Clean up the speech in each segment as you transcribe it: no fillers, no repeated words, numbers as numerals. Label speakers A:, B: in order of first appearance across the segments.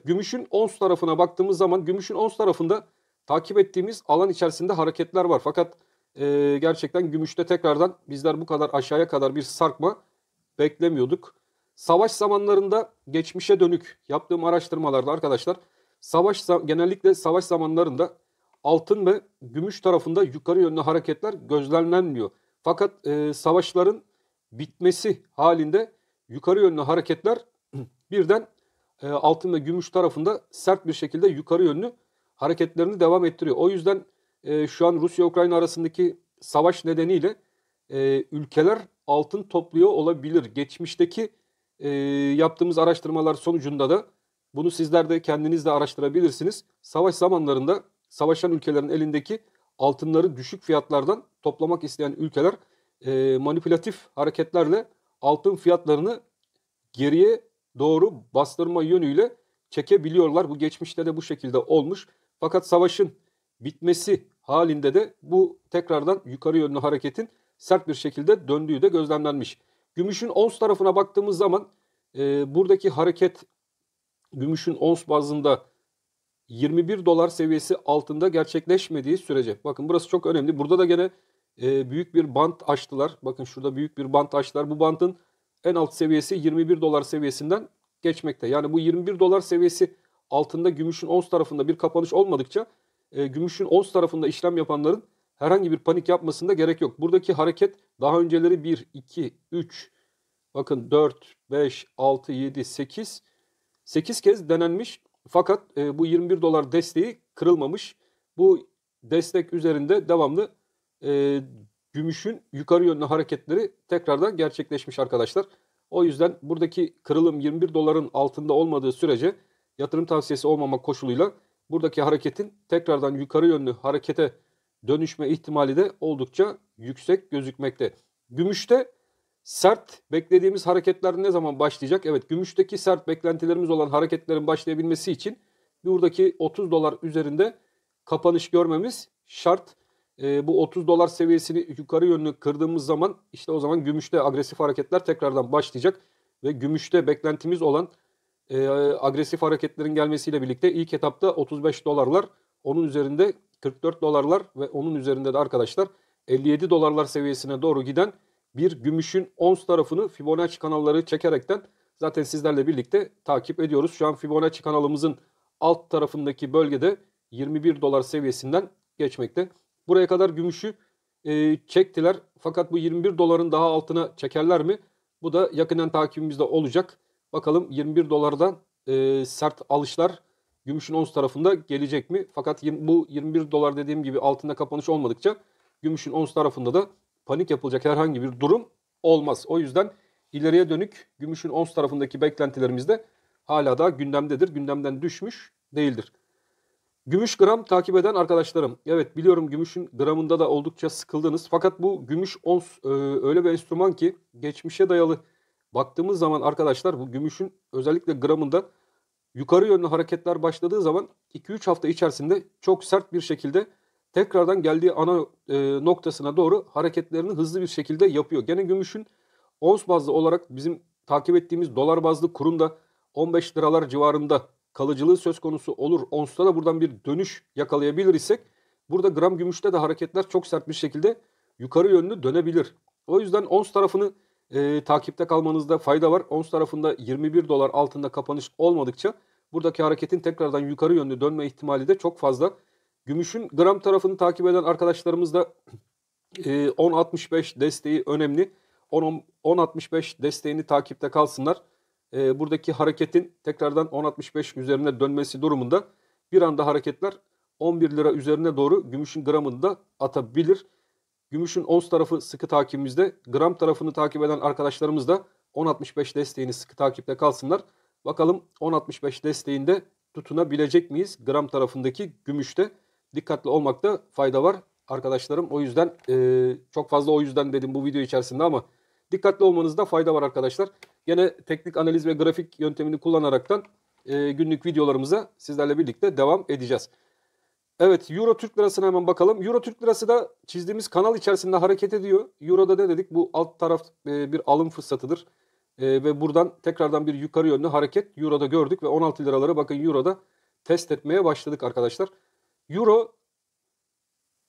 A: Gümüşün ons tarafına baktığımız zaman gümüşün ons tarafında takip ettiğimiz alan içerisinde hareketler var. Fakat gerçekten gümüşte tekrardan bizler bu kadar aşağıya kadar bir sarkma beklemiyorduk. Savaş zamanlarında geçmişe dönük yaptığım araştırmalarda arkadaşlar genellikle savaş zamanlarında altın ve gümüş tarafında yukarı yönlü hareketler gözlemlenmiyor. Fakat savaşların bitmesi halinde yukarı yönlü hareketler birden altın ve gümüş tarafında sert bir şekilde yukarı yönlü hareketlerini devam ettiriyor. O yüzden şu an Rusya-Ukrayna arasındaki savaş nedeniyle ülkeler altın topluyor olabilir. Geçmişteki yaptığımız araştırmalar sonucunda da bunu sizler de kendiniz de araştırabilirsiniz. Savaş zamanlarında savaşan ülkelerin elindeki altınları düşük fiyatlardan toplamak isteyen ülkeler manipülatif hareketlerle altın fiyatlarını geriye doğru bastırma yönüyle çekebiliyorlar. Bu geçmişte de bu şekilde olmuş. Fakat savaşın bitmesi halinde de bu tekrardan yukarı yönlü hareketin sert bir şekilde döndüğü de gözlemlenmiş. Gümüşün ons tarafına baktığımız zaman buradaki hareket gümüşün ons bazında 21 dolar seviyesi altında gerçekleşmediği sürece. Bakın burası çok önemli. Burada da gene büyük bir bant açtılar. Bakın şurada büyük bir bant açtılar. Bu bantın en alt seviyesi 21 dolar seviyesinden geçmekte. Yani bu 21 dolar seviyesi altında gümüşün ons tarafında bir kapanış olmadıkça gümüşün ons tarafında işlem yapanların herhangi bir panik yapmasında gerek yok. Buradaki hareket daha önceleri 1, 2, 3, bakın 4, 5, 6, 7, 8, 8 kez denenmiş. Fakat bu 21 dolar desteği kırılmamış. Bu destek üzerinde devamlı gümüşün yukarı yönlü hareketleri tekrardan gerçekleşmiş arkadaşlar. O yüzden buradaki kırılım 21 doların altında olmadığı sürece yatırım tavsiyesi olmamak koşuluyla buradaki hareketin tekrardan yukarı yönlü harekete dönüşme ihtimali de oldukça yüksek gözükmekte. Gümüşte sert beklediğimiz hareketler ne zaman başlayacak? Evet, gümüşteki sert beklentilerimiz olan hareketlerin başlayabilmesi için buradaki 30 dolar üzerinde kapanış görmemiz şart. Bu 30 dolar seviyesini yukarı yönlü kırdığımız zaman işte o zaman gümüşte agresif hareketler tekrardan başlayacak. Ve gümüşte beklentimiz olan agresif hareketlerin gelmesiyle birlikte ilk etapta 35 dolarlar, onun üzerinde 44 dolarlar ve onun üzerinde de arkadaşlar 57 dolarlar seviyesine doğru giden bir gümüşün ons tarafını Fibonacci kanalları çekerekten zaten sizlerle birlikte takip ediyoruz. Şu an Fibonacci kanalımızın alt tarafındaki bölgede 21 dolar seviyesinden geçmekte. Buraya kadar gümüşü çektiler. Fakat bu 21 doların daha altına çekerler mi? Bu da yakından takibimizde olacak. Bakalım 21 dolardan sert alışlar gümüşün ons tarafında gelecek mi? Fakat bu 21 dolar dediğim gibi altında kapanış olmadıkça gümüşün ons tarafında da panik yapılacak herhangi bir durum olmaz. O yüzden ileriye dönük gümüşün ons tarafındaki beklentilerimiz de hala da gündemdedir. Gündemden düşmüş değildir. Gümüş gram takip eden arkadaşlarım. Evet, biliyorum gümüşün gramında da oldukça sıkıldınız. Fakat bu gümüş ons öyle bir enstrüman ki geçmişe dayalı baktığımız zaman arkadaşlar bu gümüşün özellikle gramında yukarı yönlü hareketler başladığı zaman 2-3 hafta içerisinde çok sert bir şekilde tekrardan geldiği ana noktasına doğru hareketlerini hızlı bir şekilde yapıyor. Gene gümüşün ons bazlı olarak bizim takip ettiğimiz dolar bazlı kurunda 15 liralar civarında kalıcılığı söz konusu olur. Onsta da buradan bir dönüş yakalayabilir isek burada gram gümüşte de hareketler çok sert bir şekilde yukarı yönlü dönebilir. O yüzden ons tarafını takipte kalmanızda fayda var. Ons tarafında 21 dolar altında kapanış olmadıkça buradaki hareketin tekrardan yukarı yönlü dönme ihtimali de çok fazla. Gümüşün gram tarafını takip eden arkadaşlarımız da 10.65 desteği önemli. 10.65 desteğini takipte kalsınlar. Buradaki hareketin tekrardan 10.65 üzerine dönmesi durumunda bir anda hareketler 11 lira üzerine doğru gümüşün gramını da atabilir. Gümüşün ons tarafı sıkı takibimizde. Gram tarafını takip eden arkadaşlarımız da 10.65 desteğini sıkı takipte kalsınlar. Bakalım 10.65 desteğinde tutunabilecek miyiz? Gram tarafındaki gümüşte dikkatli olmakta fayda var arkadaşlarım. O yüzden çok fazla o yüzden dedim bu video içerisinde ama dikkatli olmanızda fayda var arkadaşlar. Gene teknik analiz ve grafik yöntemini kullanaraktan günlük videolarımıza sizlerle birlikte devam edeceğiz. Evet, Euro Türk Lirası'na hemen bakalım. Euro Türk Lirası da çizdiğimiz kanal içerisinde hareket ediyor. Euro'da ne dedik? Bu alt taraf bir alım fırsatıdır. Ve buradan tekrardan bir yukarı yönlü hareket Euro'da gördük ve 16 liraları bakın Euro'da test etmeye başladık arkadaşlar. Euro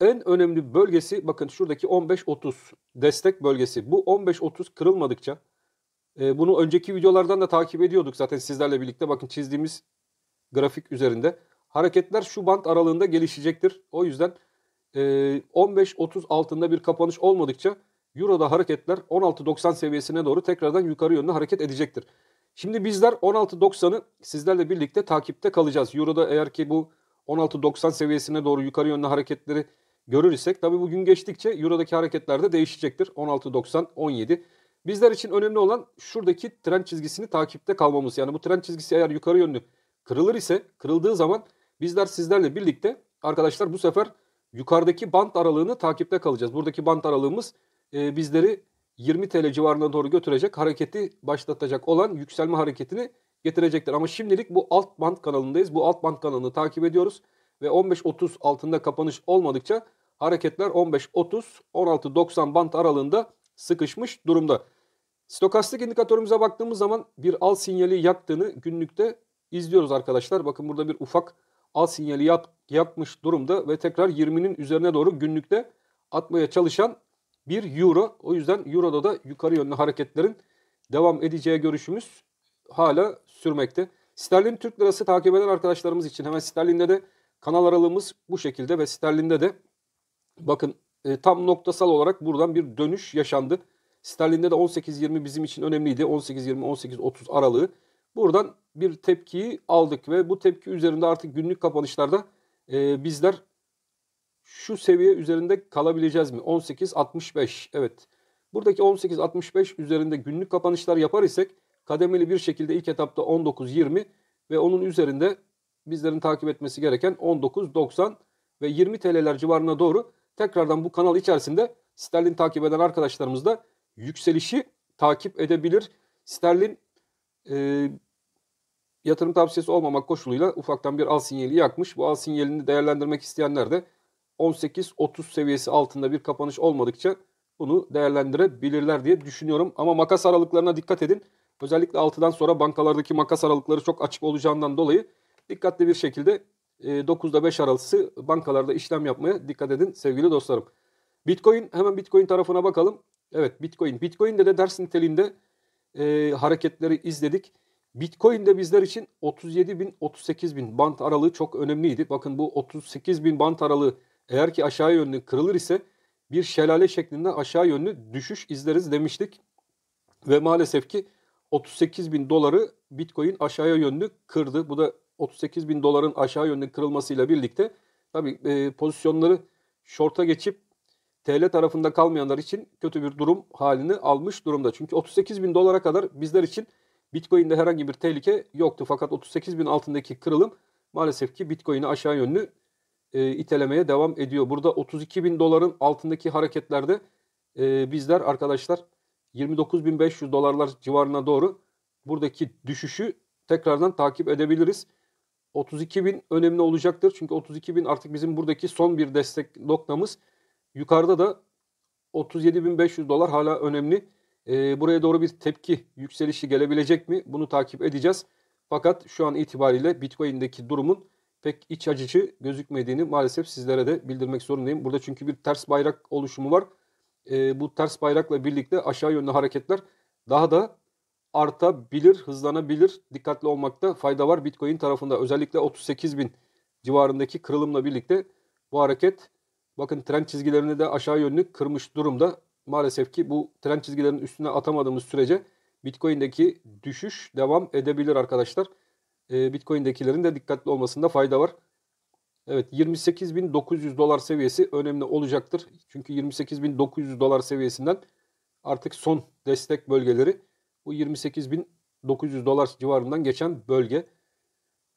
A: en önemli bölgesi bakın şuradaki 15.30 destek bölgesi. Bu 15.30 kırılmadıkça bunu önceki videolardan da takip ediyorduk zaten sizlerle birlikte. Bakın çizdiğimiz grafik üzerinde. Hareketler şu bant aralığında gelişecektir. O yüzden 15.30 altında bir kapanış olmadıkça Euro'da hareketler 16.90 seviyesine doğru tekrardan yukarı yönlü hareket edecektir. Şimdi bizler 16.90'ı sizlerle birlikte takipte kalacağız. Euro'da eğer ki bu 16.90 seviyesine doğru yukarı yönlü hareketleri görür isek tabii bugün geçtikçe Euro'daki hareketler de değişecektir. 16.90, 17. Bizler için önemli olan şuradaki trend çizgisini takipte kalmamız. Yani bu trend çizgisi eğer yukarı yönlü kırılır ise kırıldığı zaman bizler sizlerle birlikte arkadaşlar bu sefer yukarıdaki bant aralığını takipte kalacağız. Buradaki bant aralığımız bizleri 20 TL civarına doğru götürecek hareketi başlatacak olan yükselme hareketini getirecektir. Ama şimdilik bu alt bant kanalındayız. Bu alt bant kanalını takip ediyoruz ve 15.30 altında kapanış olmadıkça hareketler 15.30 16.90 bant aralığında sıkışmış durumda. Stokastik indikatörümüze baktığımız zaman bir al sinyali yaktığını günlükte izliyoruz arkadaşlar. Bakın burada bir ufak al sinyali yakmış durumda ve tekrar 20'nin üzerine doğru günlükte atmaya çalışan bir euro. O yüzden euroda da yukarı yönlü hareketlerin devam edeceği görüşümüz hala sürmekte. Sterlin Türk lirası takip eden arkadaşlarımız için hemen sterlinde de kanal aralığımız bu şekilde ve sterlinde de bakın tam noktasal olarak buradan bir dönüş yaşandı. Sterlinde de 18.20 bizim için önemliydi. 18.20-18.30 aralığı. Buradan bir tepkiyi aldık ve bu tepki üzerinde artık günlük kapanışlarda bizler şu seviye üzerinde kalabileceğiz mi? 18.65. Evet. Buradaki 18.65 üzerinde günlük kapanışlar yapar isek kademeli bir şekilde ilk etapta 19.20 ve onun üzerinde bizlerin takip etmesi gereken 19.90 ve 20 TL'ler civarına doğru tekrardan bu kanal içerisinde sterlin takip eden arkadaşlarımız da yükselişi takip edebilir. Sterlin yatırım tavsiyesi olmamak koşuluyla ufaktan bir al sinyali yakmış. Bu al sinyalini değerlendirmek isteyenler de 18.30 seviyesi altında bir kapanış olmadıkça bunu değerlendirebilirler diye düşünüyorum. Ama makas aralıklarına dikkat edin. Özellikle 6'dan sonra bankalardaki makas aralıkları çok açık olacağından dolayı dikkatli bir şekilde 9'da 5 arası bankalarda işlem yapmaya dikkat edin sevgili dostlarım. Bitcoin, hemen Bitcoin tarafına bakalım. Evet, Bitcoin'de de ders niteliğinde hareketleri izledik. Bitcoin'de bizler için 37.000-38.000 bant aralığı çok önemliydi. Bakın bu 38.000 bant aralığı eğer ki aşağı yönlü kırılır ise bir şelale şeklinde aşağı yönlü düşüş izleriz demiştik. Ve maalesef ki 38.000 doları Bitcoin aşağıya yönlü kırdı. Bu da 38.000 doların aşağı yönlü kırılmasıyla birlikte tabii pozisyonları short'a geçip TL tarafında kalmayanlar için kötü bir durum halini almış durumda. Çünkü 38.000 dolara kadar bizler için Bitcoin'de herhangi bir tehlike yoktu. Fakat 38.000 altındaki kırılım maalesef ki Bitcoin'i aşağı yönlü itelemeye devam ediyor. Burada 32.000 doların altındaki hareketlerde bizler arkadaşlar 29.500 dolarlar civarına doğru buradaki düşüşü tekrardan takip edebiliriz. 32.000 önemli olacaktır. Çünkü 32.000 artık bizim buradaki son bir destek noktamız. Yukarıda da 37.500 dolar hala önemli. Buraya doğru bir tepki yükselişi gelebilecek mi? Bunu takip edeceğiz. Fakat şu an itibariyle Bitcoin'deki durumun pek iç açıcı gözükmediğini maalesef sizlere de bildirmek zorundayım. Burada çünkü bir ters bayrak oluşumu var. Bu ters bayrakla birlikte aşağı yönlü hareketler daha da artabilir, hızlanabilir. Dikkatli olmakta fayda var Bitcoin tarafında. Özellikle 38.000 civarındaki kırılımla birlikte bu hareket bakın trend çizgilerini de aşağı yönlü kırmış durumda. Maalesef ki bu trend çizgilerinin üstüne atamadığımız sürece Bitcoin'deki düşüş devam edebilir arkadaşlar. Bitcoin'dekilerin de dikkatli olmasında fayda var. Evet 28.900 dolar seviyesi önemli olacaktır. Çünkü 28.900 dolar seviyesinden artık son destek bölgeleri bu 28.900 dolar civarından geçen bölge.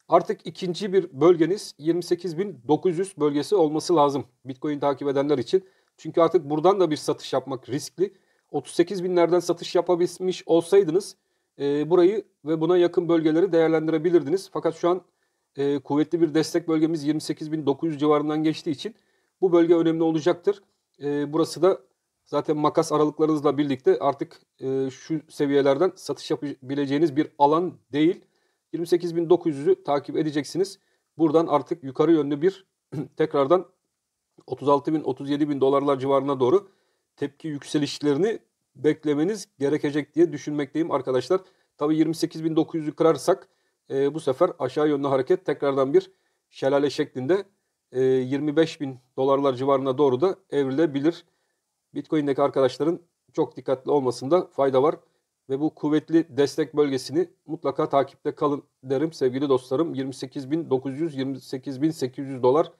A: Artık ikinci bir bölgeniz 28.900 bölgesi olması lazım Bitcoin takip edenler için. Çünkü artık buradan da bir satış yapmak riskli. 38.000'lerden satış yapabilmiş olsaydınız burayı ve buna yakın bölgeleri değerlendirebilirdiniz. Fakat şu an kuvvetli bir destek bölgemiz 28.900 civarından geçtiği için bu bölge önemli olacaktır. Burası da Zaten makas aralıklarınızla birlikte artık şu seviyelerden satış yapabileceğiniz bir alan değil. 28.900'ü takip edeceksiniz. Buradan artık yukarı yönlü bir tekrardan 36.000 37.000 dolarlar civarına doğru tepki yükselişlerini beklemeniz gerekecek diye düşünmekteyim arkadaşlar. Tabii 28.900'ü kırarsak bu sefer aşağı yönlü hareket tekrardan bir şelale şeklinde 25.000 dolarlar civarına doğru da evrilebilir. Bitcoin'deki arkadaşların çok dikkatli olmasında fayda var. Ve bu kuvvetli destek bölgesini mutlaka takipte kalın derim sevgili dostlarım. 28.900, 28.800 dolar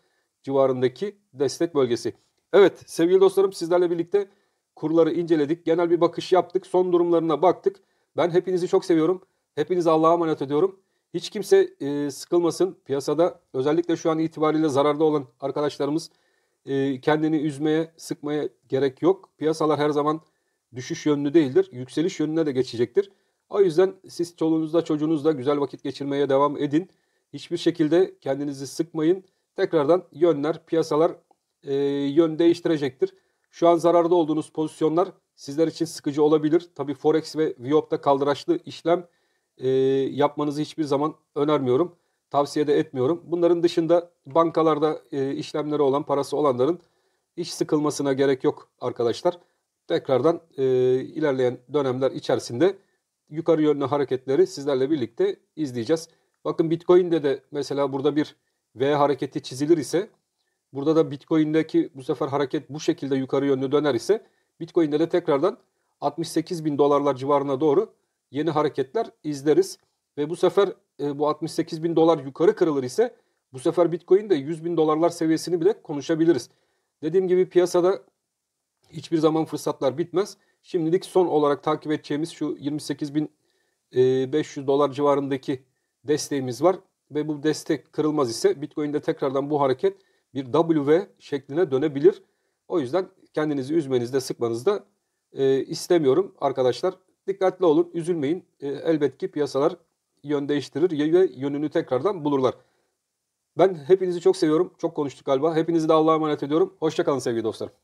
A: civarındaki destek bölgesi. Evet sevgili dostlarım, sizlerle birlikte kurları inceledik. Genel bir bakış yaptık. Son durumlarına baktık. Ben hepinizi çok seviyorum. Hepinizi Allah'a emanet ediyorum. Hiç kimse sıkılmasın. Piyasada özellikle şu an itibariyle zararda olan arkadaşlarımız kendini üzmeye, sıkmaya gerek yok. Piyasalar her zaman düşüş yönlü değildir. Yükseliş yönüne de geçecektir. O yüzden siz çoluğunuzla çocuğunuzla güzel vakit geçirmeye devam edin. Hiçbir şekilde kendinizi sıkmayın. Tekrardan yönler, piyasalar yön değiştirecektir. Şu an zararda olduğunuz pozisyonlar sizler için sıkıcı olabilir. Tabii Forex ve Viyop'ta kaldıraçlı işlem yapmanızı hiçbir zaman önermiyorum. Tavsiye de etmiyorum. Bunların dışında bankalarda işlemleri olan, parası olanların hiç sıkılmasına gerek yok arkadaşlar. Tekrardan ilerleyen dönemler içerisinde yukarı yönlü hareketleri sizlerle birlikte izleyeceğiz. Bakın Bitcoin'de de mesela burada bir V hareketi çizilir ise, burada da Bitcoin'deki bu sefer hareket bu şekilde yukarı yönlü döner ise Bitcoin'de de tekrardan 68.000 dolarlar civarına doğru yeni hareketler izleriz. Ve bu sefer bu 68.000 dolar yukarı kırılır ise bu sefer Bitcoin'de 100.000 dolarlar seviyesini bile konuşabiliriz. Dediğim gibi piyasada hiçbir zaman fırsatlar bitmez. Şimdilik son olarak takip edeceğimiz şu 28.500 dolar civarındaki desteğimiz var. Ve bu destek kırılmaz ise Bitcoin'de tekrardan bu hareket bir W şekline dönebilir. O yüzden kendinizi üzmenizde, sıkmanızda istemiyorum arkadaşlar. Dikkatli olun, üzülmeyin. Elbet ki piyasalar yön değiştirir ve yönünü tekrardan bulurlar. Ben hepinizi çok seviyorum. Çok konuştuk galiba. Hepinizi de Allah'a emanet ediyorum. Hoşça kalın sevgili dostlarım.